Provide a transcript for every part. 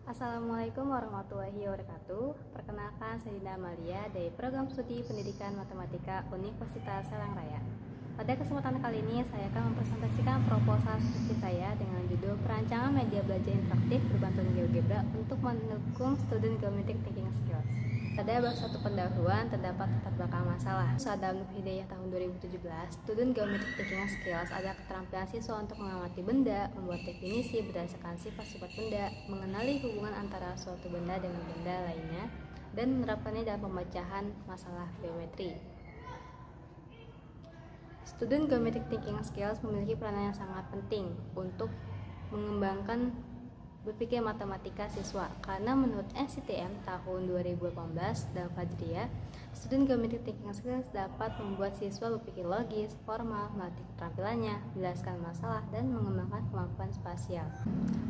Assalamualaikum warahmatullahi wabarakatuh. Perkenalkan, saya Dinda Amalia dari Program Studi Pendidikan Matematika Universitas Serang Raya. Pada kesempatan kali ini, saya akan mempresentasikan proposal skripsi saya dengan judul Perancangan Media Belajar Interaktif Berbantuan GeoGebra untuk mendukung Student Geometric Thinking Skills. Pada bab 1 pendahuluan terdapat latar belakang masalah. Dalam Hidayah tahun 2017, Student Geometric Thinking Skills adalah keterampilan siswa untuk mengamati benda, membuat definisi berdasarkan sifat-sifat benda, mengenali hubungan antara suatu benda dengan benda lainnya, dan menerapkannya dalam pemecahan masalah geometri. Student Geometric Thinking Skills memiliki peranan yang sangat penting untuk mengembangkan berpikir matematika siswa, karena menurut NCTM tahun 2018 dalam Fajriyah, Student Geometric Thinking Skills dapat membuat siswa berpikir logis, formal, melatih keterampilannya, menjelaskan masalah, dan mengembangkan kemampuan spasial.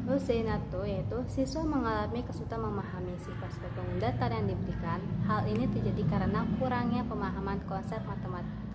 Luceinato, yaitu siswa mengalami kesulitan memahami sifat-sifat bangun datar yang diberikan. Hal ini terjadi karena kurangnya pemahaman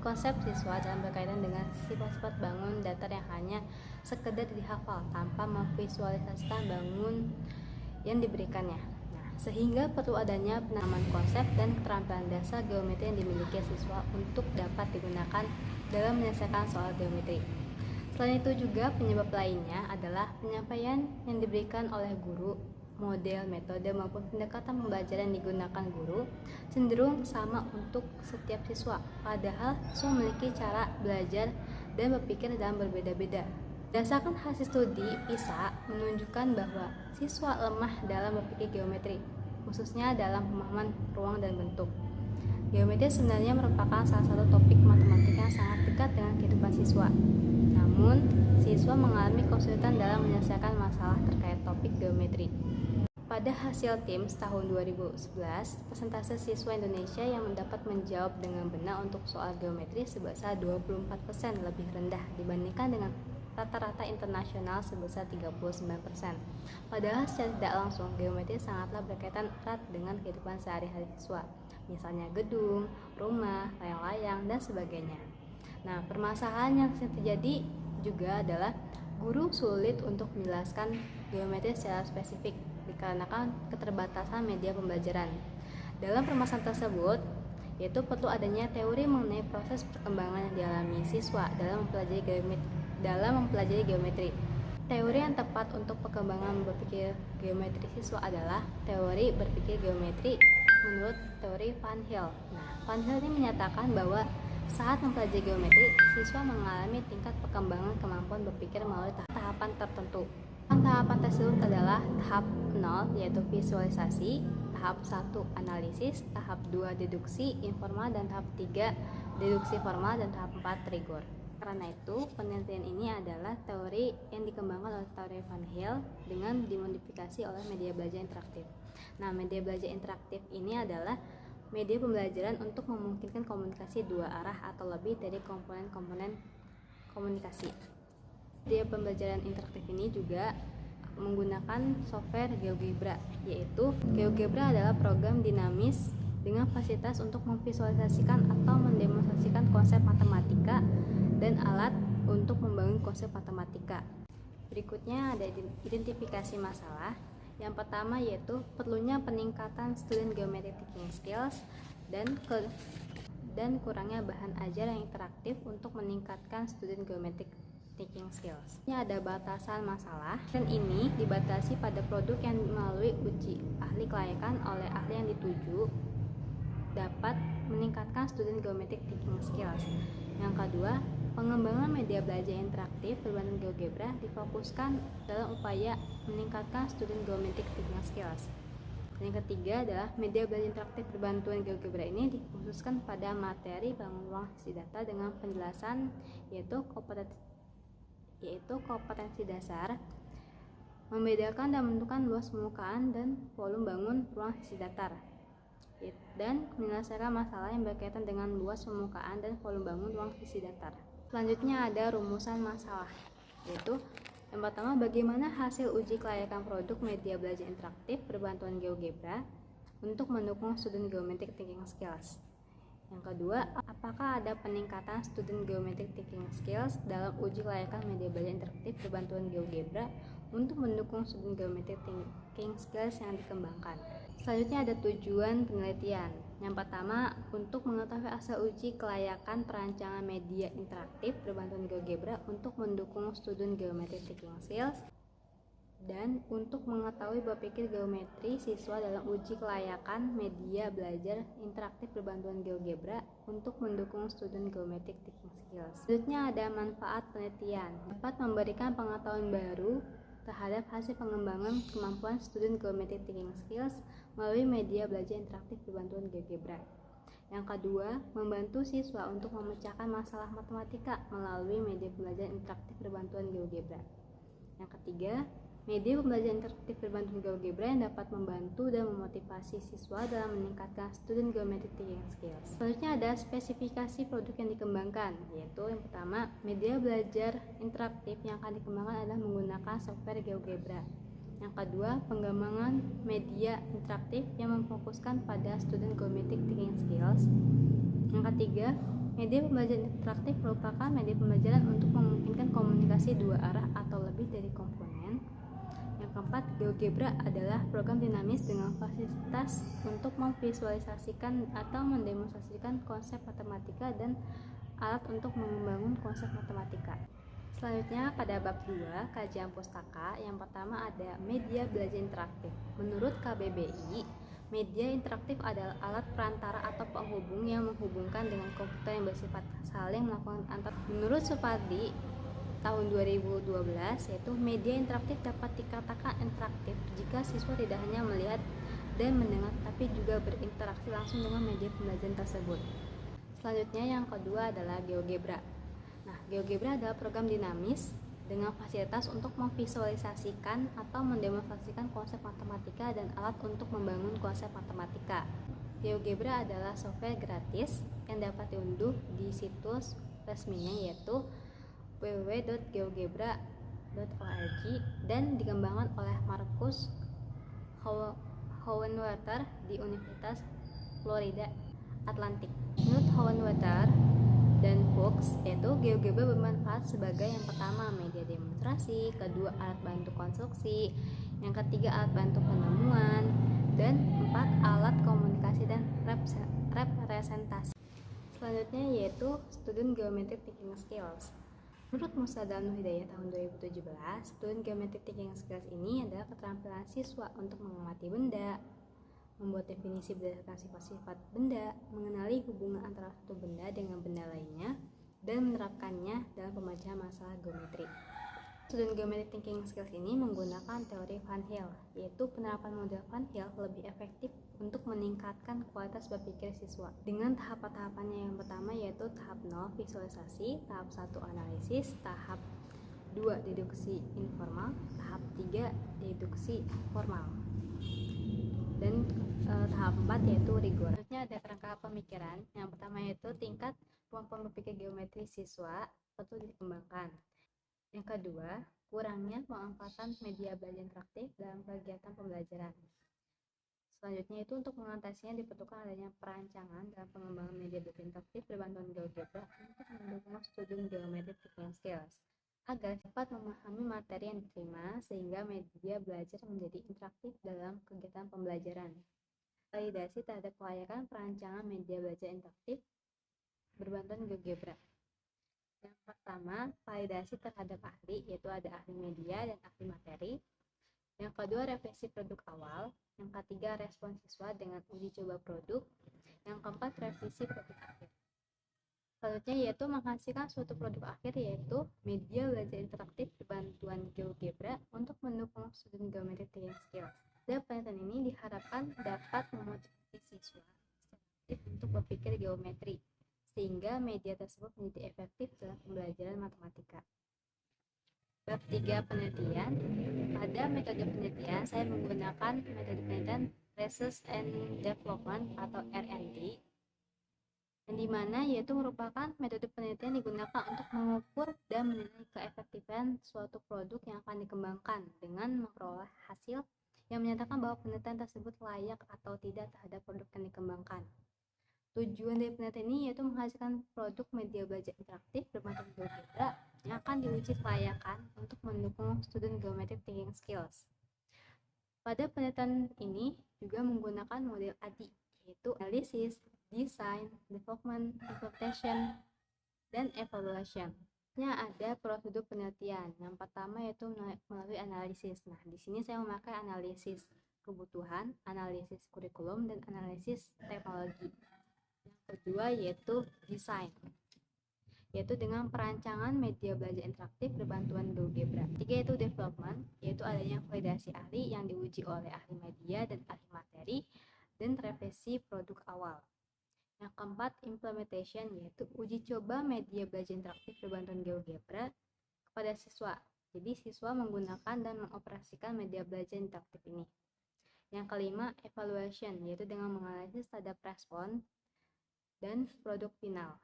konsep siswa dalam berkaitan dengan sifat-sifat bangun datar yang hanya sekedar dihafal tanpa memvisualisasikan bangun yang diberikannya. Sehingga perlu adanya pemahaman konsep dan keterampilan dasar geometri yang dimiliki siswa untuk dapat digunakan dalam menyelesaikan soal geometri. Selain itu juga penyebab lainnya adalah penyampaian yang diberikan oleh guru, model, metode maupun pendekatan pembelajaran yang digunakan guru cenderung sama untuk setiap siswa, padahal siswa memiliki cara belajar dan berpikir dalam berbeda-beda. Berdasarkan hasil studi PISA menunjukkan bahwa siswa lemah dalam berpikir geometri, khususnya dalam pemahaman ruang dan bentuk. Geometri sebenarnya merupakan salah satu topik matematika yang sangat dekat dengan kehidupan siswa. Namun, siswa mengalami kesulitan dalam menyelesaikan masalah terkait topik geometri. Pada hasil TIMSS tahun 2011, persentase siswa Indonesia yang mendapat menjawab dengan benar untuk soal geometri sebesar 24%, lebih rendah dibandingkan dengan rata-rata internasional sebesar 39%. Padahal secara tidak langsung, geometri sangatlah berkaitan erat dengan kehidupan sehari-hari siswa, misalnya gedung, rumah, layang-layang, dan sebagainya. Nah, permasalahan yang terjadi juga adalah guru sulit untuk menjelaskan geometri secara spesifik dikarenakan keterbatasan media pembelajaran. Dalam permasalahan tersebut, yaitu perlu adanya teori mengenai proses perkembangan yang dialami siswa dalam mempelajari geometri. Teori yang tepat untuk perkembangan berpikir geometri siswa adalah teori berpikir geometri menurut teori Van Hill. Van Hill ini menyatakan bahwa saat mempelajari geometri, siswa mengalami tingkat perkembangan kemampuan berpikir melalui tahapan tertentu. Tahapan tersebut adalah tahap 0, yaitu visualisasi, tahap 1 analisis, tahap 2 deduksi informal, dan tahap 3 deduksi formal, dan tahap 4 rigor. Karena itu, penelitian ini adalah teori yang dikembangkan oleh teori Van Hill dengan dimodifikasi oleh media belajar interaktif. Media belajar interaktif ini adalah media pembelajaran untuk memungkinkan komunikasi dua arah atau lebih dari komponen-komponen komunikasi. Media pembelajaran interaktif ini juga menggunakan software GeoGebra, yaitu GeoGebra adalah program dinamis dengan fasilitas untuk memvisualisasikan atau mendemonstrasikan konsep matematika dan alat untuk membangun konsep matematika. Berikutnya ada identifikasi masalah. Yang pertama yaitu perlunya peningkatan student geometric thinking skills dan kurangnya bahan ajar yang interaktif untuk meningkatkan student geometric thinking skills. Ini ada batasan masalah, dan ini dibatasi pada produk yang melalui uji ahli kelayakan oleh ahli yang dituju dapat meningkatkan student geometric thinking skills. Yang kedua, pengembangan media belajar interaktif berbasis GeoGebra difokuskan dalam upaya meningkatkan student geometric thinking skills. Yang ketiga adalah media belajar interaktif berbantuan GeoGebra ini dikhususkan pada materi bangun ruang sisi data dengan penjelasan yaitu kompetensi dasar, membedakan dan menentukan luas permukaan dan volume bangun ruang sisi datar, dan menyelesaikan masalah yang berkaitan dengan luas permukaan dan volume bangun ruang sisi datar. Selanjutnya ada rumusan masalah, yaitu yang pertama, bagaimana hasil uji kelayakan produk media belajar interaktif berbantuan GeoGebra untuk mendukung student geometric thinking skills. Yang kedua, apakah ada peningkatan student geometric thinking skills dalam uji kelayakan media belajar interaktif berbantuan GeoGebra untuk mendukung student geometric thinking thinking skills yang dikembangkan. Selanjutnya ada tujuan penelitian. Yang pertama, untuk mengetahui asal uji kelayakan perancangan media interaktif berbantuan GeoGebra untuk mendukung student geometry thinking skills, dan untuk mengetahui berpikir geometri siswa dalam uji kelayakan media belajar interaktif berbantuan GeoGebra untuk mendukung student geometric thinking skills. Selanjutnya ada manfaat penelitian, dapat memberikan pengetahuan baru terhadap hasil pengembangan kemampuan student geometric thinking skills melalui media belajar interaktif berbantuan GeoGebra. Yang kedua, membantu siswa untuk memecahkan masalah matematika melalui media pembelajaran interaktif berbantuan GeoGebra. Yang ketiga, media pembelajaran interaktif berbantuan GeoGebra yang dapat membantu dan memotivasi siswa dalam meningkatkan student geometric thinking skills. Selanjutnya ada spesifikasi produk yang dikembangkan, yaitu yang pertama, media belajar interaktif yang akan dikembangkan adalah menggunakan software GeoGebra. Yang kedua, pengembangan media interaktif yang memfokuskan pada student geometric thinking skills. Yang ketiga, media pembelajaran interaktif merupakan media pembelajaran untuk memungkinkan komunikasi dua arah atau lebih dari komponen. Yang keempat, GeoGebra adalah program dinamis dengan fasilitas untuk memvisualisasikan atau mendemonstrasikan konsep matematika dan alat untuk membangun konsep matematika. Selanjutnya pada bab 2, kajian pustaka. Yang pertama ada media belajar interaktif. Menurut KBBI, media interaktif adalah alat perantara atau penghubung yang menghubungkan dengan komputer yang bersifat saling melakukan antar. Menurut Supardi tahun 2012, yaitu media interaktif dapat dikatakan interaktif jika siswa tidak hanya melihat dan mendengar tapi juga berinteraksi langsung dengan media pembelajaran tersebut. Selanjutnya yang kedua adalah GeoGebra. Nah, GeoGebra adalah program dinamis dengan fasilitas untuk memvisualisasikan atau mendemonstrasikan konsep matematika dan alat untuk membangun konsep matematika. GeoGebra adalah software gratis yang dapat diunduh di situs resminya yaitu www.geogebra.org dan dikembangkan oleh Marcus Hohenwater di Universitas Florida Atlantic. Menurut Hohenwater dan Fuchs, yaitu GeoGebra bermanfaat sebagai yang pertama media demonstrasi, kedua alat bantu konstruksi, yang ketiga alat bantu penemuan, dan empat alat komunikasi dan representasi. Selanjutnya yaitu student geometric thinking skills. Menurut Musa dan Hidayah tahun 2017, student geometric thinking skills ini adalah keterampilan siswa untuk mengamati benda, membuat definisi berdasarkan sifat-sifat benda, mengenali hubungan antara satu benda dengan benda lainnya, dan menerapkannya dalam pemecahan masalah geometri. Student geometric thinking skills ini menggunakan teori Van Hill, yaitu penerapan model Van Hill lebih efektif untuk meningkatkan kualitas berpikir siswa. Dengan tahap-tahapannya yang pertama yaitu tahap 0 visualisasi, tahap 1 analisis, tahap 2 deduksi informal, tahap 3 deduksi formal. Dan tahap 4 yaitu rigor. Selanjutnya ada kerangka pemikiran. Yang pertama yaitu tingkat kemampuan berpikir geometri siswa perlu dikembangkan. Yang kedua, kurangnya pemanfaatan media belajar interaktif dalam kegiatan pembelajaran. Selanjutnya itu untuk mengatasinya diperlukan adanya perancangan dalam pengembangan media belajar interaktif berbantuan GeoGebra untuk mendukung student geometric thinking skills agar dapat memahami materi yang diterima sehingga media belajar menjadi interaktif dalam kegiatan pembelajaran. Validasi terhadap kelayakan perancangan media belajar interaktif berbantuan GeoGebra. Yang pertama, validasi terhadap ahli, yaitu ada ahli media dan ahli materi. Yang kedua, revisi produk awal. Yang ketiga, respon siswa dengan uji coba produk. Yang keempat, revisi produk akhir. Selanjutnya yaitu menghasilkan suatu produk akhir yaitu media belajar interaktif berbantuan GeoGebra untuk mendukung student geometry thinking skills. Dan penelitian ini diharapkan dapat memotivasi siswa untuk berpikir geometri sehingga media tersebut menjadi efektif dalam pembelajaran matematika. Bab 3 penelitian. Pada metode penelitian saya menggunakan metode penelitian Research and Development atau R&D, yang dimana yaitu merupakan metode penelitian digunakan untuk mengukur dan menilai keefektifan suatu produk yang akan dikembangkan dengan memperoleh hasil yang menyatakan bahwa penelitian tersebut layak atau tidak terhadap produk yang dikembangkan. Tujuan dari penelitian ini yaitu menghasilkan produk media belajar interaktif berbasis GeoGebra yang akan diuji kelayakan untuk mendukung student geometric thinking skills. Pada penelitian ini juga menggunakan model ADI, yaitu Analysis, Design, Development, Implementation, dan Evaluation. Ada prosedur penelitian. Yang pertama yaitu melalui analisis. Nah, di sini saya memakai analisis kebutuhan, analisis kurikulum, dan analisis teknologi. Yang kedua yaitu desain, yaitu dengan perancangan media belajar interaktif berbantuan GeoGebra. Ketiga yaitu development, yaitu adanya validasi ahli yang diuji oleh ahli media dan ahli materi, dan revisi produk awal. Yang keempat, implementation, yaitu uji coba media belajar interaktif berbantuan GeoGebra kepada siswa. Jadi siswa menggunakan dan mengoperasikan media belajar interaktif ini. Yang kelima, evaluation, yaitu dengan menganalisis terhadap respon dan produk final.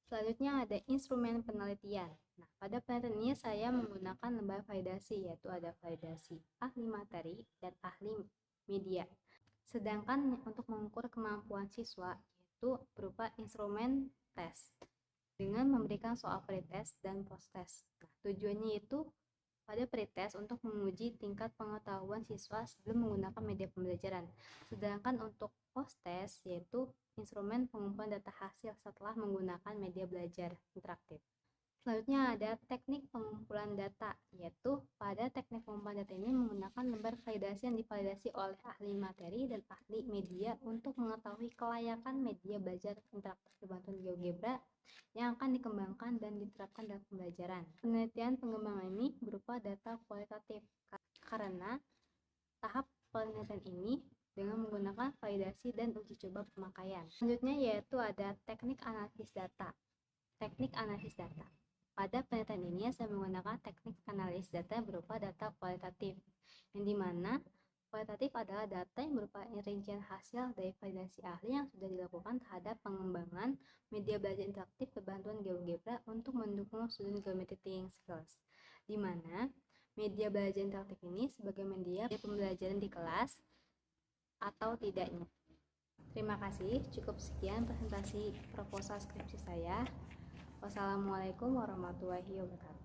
Selanjutnya ada instrumen penelitian. Nah, pada penelitian ini saya menggunakan lembaga validasi, yaitu ada validasi ahli materi dan ahli media. Sedangkan untuk mengukur kemampuan siswa itu berupa instrumen tes dengan memberikan soal pretest dan post-test. Nah, tujuannya itu pada pretest untuk menguji tingkat pengetahuan siswa sebelum menggunakan media pembelajaran. Sedangkan untuk post-test yaitu instrumen pengumpulan data hasil setelah menggunakan media belajar interaktif. Selanjutnya ada teknik pengumpulan data, yaitu pada teknik pengumpulan data ini menggunakan lembar validasi yang divalidasi oleh ahli materi dan ahli media untuk mengetahui kelayakan media belajar interaktif berbantuan GeoGebra yang akan dikembangkan dan diterapkan dalam pembelajaran. Penelitian pengembangan ini berupa data kualitatif karena tahap penelitian ini dengan menggunakan validasi dan uji coba pemakaian. Selanjutnya yaitu ada teknik analisis data. Teknik analisis data. Pada penelitian ini saya menggunakan teknik analisis data berupa data kualitatif, yang dimana kualitatif adalah data yang berupa rincian hasil dari validasi ahli yang sudah dilakukan terhadap pengembangan media belajar interaktif berbantuan GeoGebra untuk mendukung student geometry thinking skills, di mana media belajar interaktif ini sebagai media pembelajaran di kelas atau tidaknya. Terima kasih, cukup sekian presentasi proposal skripsi saya. Wassalamualaikum warahmatullahi wabarakatuh.